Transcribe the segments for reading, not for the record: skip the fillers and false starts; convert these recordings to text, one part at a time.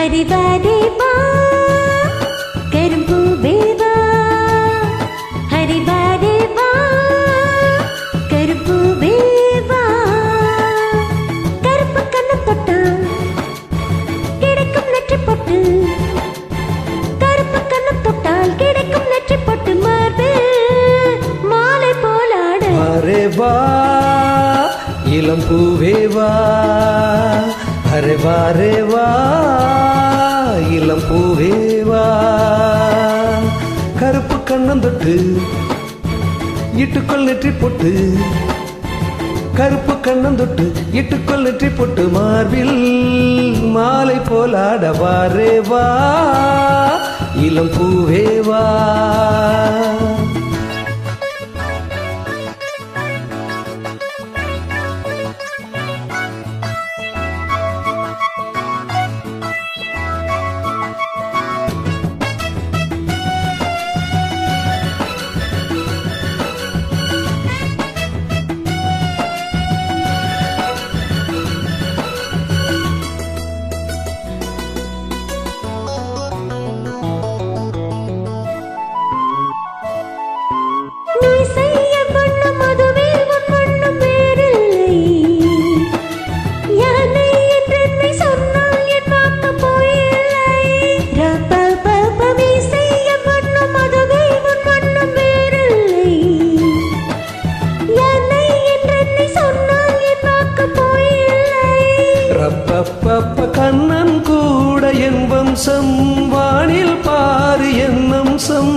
हरिवारे बा करुंबू बेवा हरिवारे बा करुंबू बेवा கருப்பு கண்ணு தொட்டு கிடைக்கும் நெற்றி பொட்டு கருப்பு கண்ணு தொட்டால் கிடைக்கும் நெற்றி பொட்டு மார்பு மாலை போலாட அரே வா இளம் பூவே வா அரே வா ரே வா இளம் பூவே வா கருப்பு கண்ணம் தொட்டு இட்டுக்கொள் நெற்றி பொட்டு கருப்பு கண்ணம் தொட்டு இட்டுக்கொள் நெற்றி பொட்டு மார்பில் மாலை போலாட வா ரே வா இளம் பூவே வா கண்ணன் கூட என் வம்சம் வானில் பாரு என் அம்சம்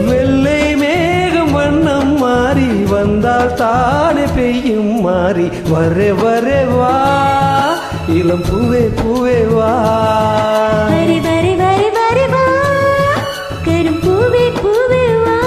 வெள்ளை மேகம் வண்ணம் மாறி வந்தால் தானே பெய்யும் மாறி வரே வரே வா இளம் பூவே பூவே வா வரி வரி வரி வரி வா கரும் பூவே பூவே வா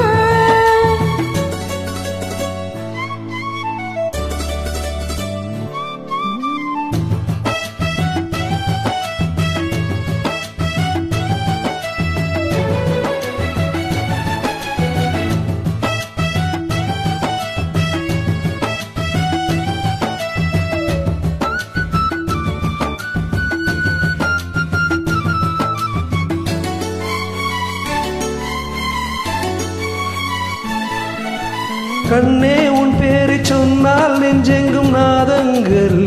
கண்ணே உன் பேரை சொன்னால் நெஞ்செங்கும் நாதங்கள்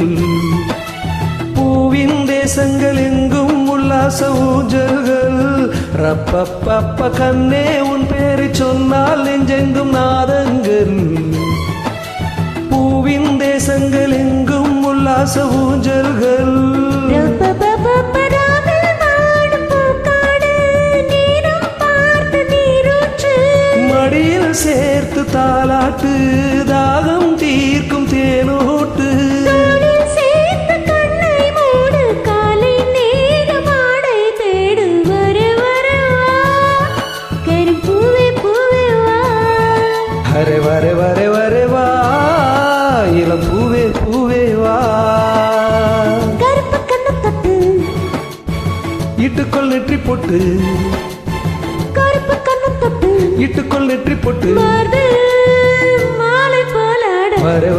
பூவின் தேசங்கள் எங்கும் உல்லாச ஊஞ்சல்கள் ரப்பப்பப்ப கண்ணே உன் பேரை சொன்னால் நெஞ்செங்கும் நாதங்கள் பூவின் தேசங்கள் எங்கும் உல்லாச ஊஞ்சல்கள் மடியில் சேர்த்து தாலாட்டு தாகம் தீர்க்கும் தேனோட்டு சேர்த்து கண்ணை மூடு காலை நேரமாடை தேடு வர வர கரும் பூவே பூவே வா அரே வரே வரே வரே வா இளம் பூவே பூவே வா கருப்பு கண்ணு தொட்டு இட்டுக்கொள் நெற்றி பொட்டு கருப்பு கண்ணு தொட்டு இட்டுக்கொள் நெற்றி பொட்டு மாலை போலாட வரே